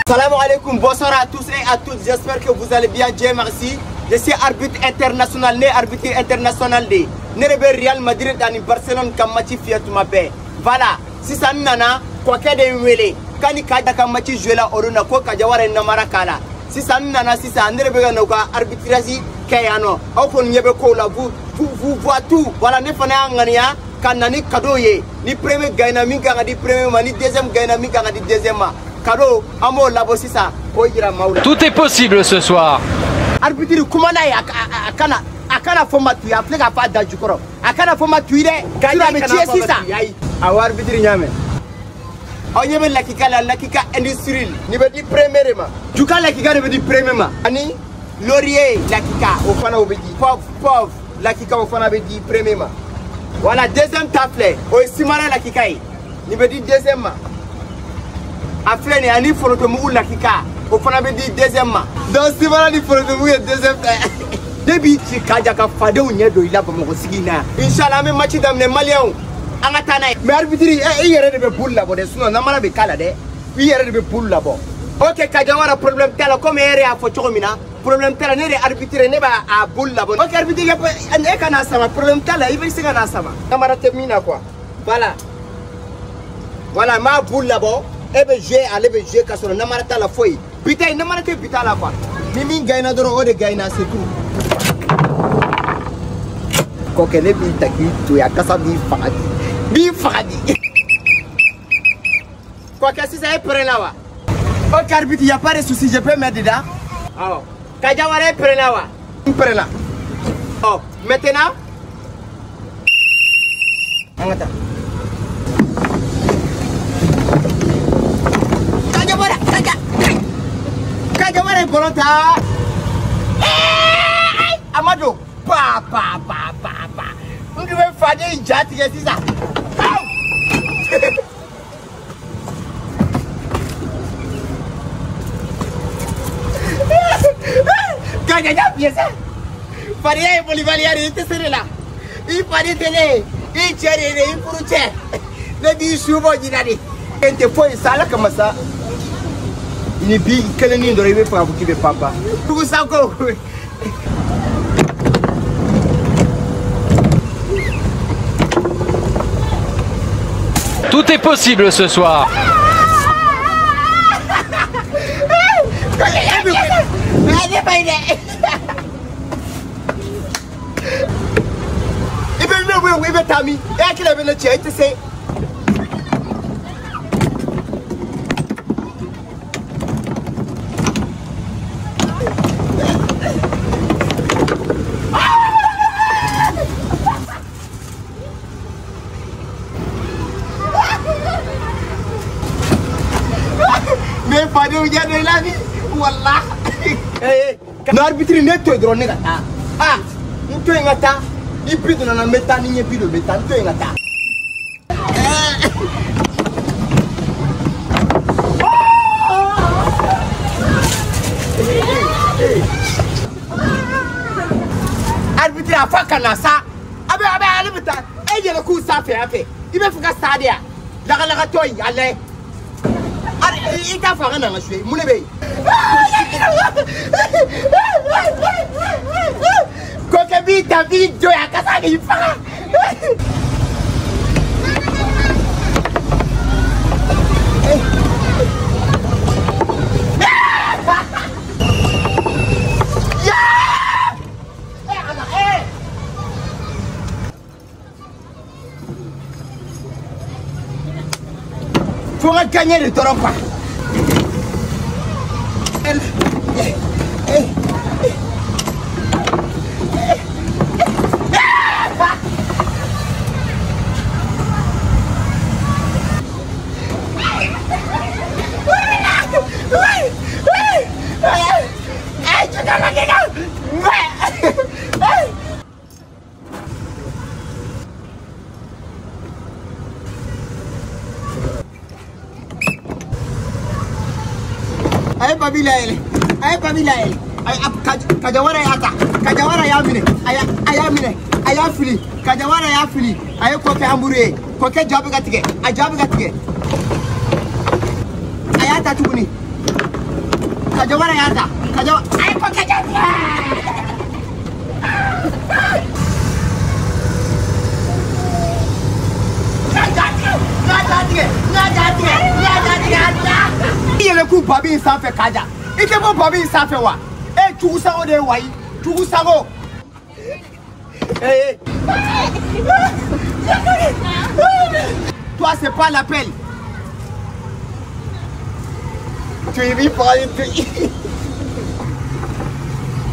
Salam alaikum, bonsoir à tous et à toutes, j'espère que vous allez bien, Dieu merci. Je suis arbitre international, arbitre international de Real Madrid dans Barcelone comme match fiatuma be. Voilà, si ça nana, quoi que de wele, quand il kaja comme match joué là, on a quoi kajawara na marakala. Si ça nana, si ça Nerebe noka arbitrage kayano, au fond yebe kola, vous voit tout. Voilà, ne fana ngania, kanani kadoye, ni premier gaina minga di premier ma, ni deuxième gaina minga di deuxième ma. Kado, amo labo si ça, koira maula. Tout est possible ce soir. Arbitre kumana ya akana format tu ya flega fa da jukoro akana format tu ide sura me tie sisa awa arbitre nyame o nyebe lakika industriel ni be di premier ma juka lakika ne be di premier ma ani laurier lakika o fana obedi pov lakika o fana be di premier ma voilà deuxième tafle o simara lakika ni be di deuxième ma afle ni ani foroto mu lakika o fana be di deuxième ma donc si voilà di foroto mu deuxième Debi ci kaja ka fade o nyedo ila ba mo sigina inshallah me match dam ne malien angata na mais arbitre yere de be pulla bo de suno na mara be kala de yere de be pulla bo ok kaja wara problème tala comme yere a fo chomina problème tala ne arbitre ne ba a pulla bo ok arbitre ya ne kana sama problème tala ibe siga na sama na mara termina quoi voilà ma pulla bo e be jouer aller be jouer ka so na mara tala foi bitay na mara te bitala quoi ni min gaina doro o de gaina c'est tout. Kokene bi taki to ya kasa bi fagadi quoi que si ça est prêt là wa au arbitre y a pas de souci je peux mettre dedans oh kajawara est prêt là oh maintenant angata kajawara bolonta Amado pa on devait faire une jatte c'est ça Gagna bien ça Faria Bolivariari était serré là il fallait télé il tirait il pour tirer le dit souvent dinari et te faut ça là comme ça il est bien que le nid d'arriver pour vous qui veut papa vous ça quoi. Tout est possible ce soir. Mais pas de regarder la vie, wallah. L'arbitre n'est pas drôle, ah, nous te ngata, il peut donner un métal, il n'y a plus de métal, tu ngata. Arbitre a fait canassa, allez, et il y a le coup ça fait, il va faire ça derrière, la toi, allez. Il t'a fait un monsieur, mon bébé. Quoi vite, ta vie, Dieu a cassé il fera. Faut gagner le torrent pas. Aye Babilael, kajawara yata, kajawara yamine, ayamine, aya fili kajawara ya fili ayo ko ke ambure ko ke job gatige a job gatige aya ta tuguni kajawara ya ta kajawa ayo ko ke job Yele ku babi safe kaja. Ike bo babi safe wa. Tu sango de wai. Tu sango. Toi c'est pas l'appel. Tu es vivre par une fille.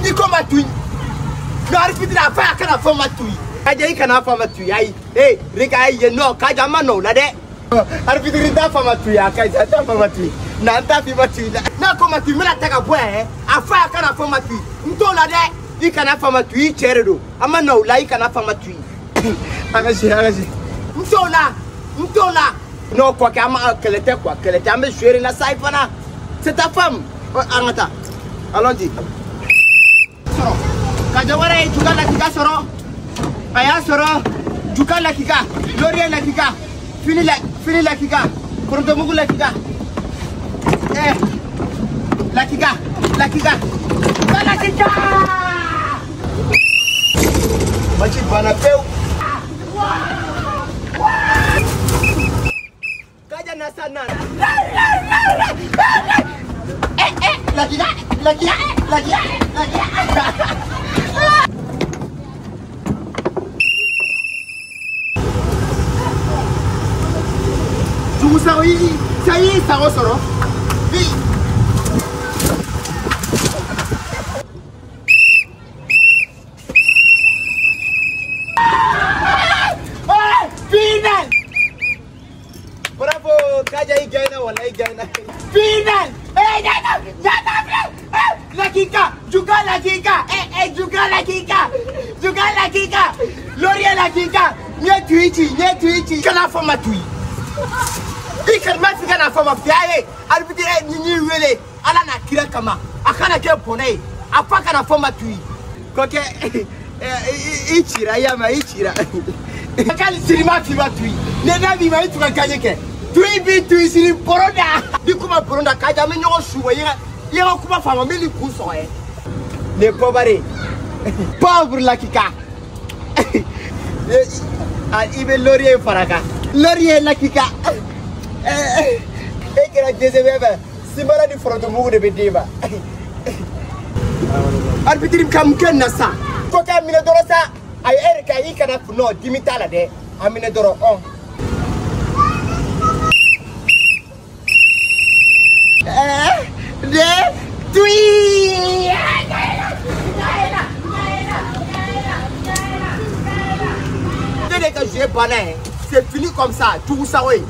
Ni comment tu? N'arrive pas à faire qu'à la forme tu. Kaja ikana forme tu. Aïe. Rika ye no kaja mano la de. Arbitre da forme tu ya kaja ta forme tu. Nanta fi matu na koma tu mela taka boy afa kana fa matu nto la de ikana fa matu I cheredo ama no la ikana fa matu agaji nto la no kwa kama kelete ame jouer na saifana c'est ta femme angata allons-y soro kajawara juga la kika soro aya soro juga la kika Lorien la kika fini la kika pronto mugu la kika la kika Machi bana peu kaja na sana la kika tu sawi sai sawo soro Bravo, kaja igaina wala igaina. Final! La kika, juga la kika. Juga la kika. Lorien la kika. Nye tuichi. Kana forma tui. Ikan mati kana forma fiaye. Arbitre nyinyi wele. Ala na kira kama. Akana ke pone. Apa kana forma tui. Koke ichira. Kali sirima fiba tui. Nena bi mai tuka kanyeke. Tui siri boronda. Dikuma boronda kaja me nyogo suwa yega kuma fama meli kuso Le pauvre. Pauvre la kika. Ibe Lorien faraka. Lorien la kika. Ekera jezebeba. Simala di fronto mugu de bedeba. Arbitrim kam ken nasa. Koka mine dorosa ay erika ikana no dimitala de amine doro on. C'est fini comme ça, tout ça oui.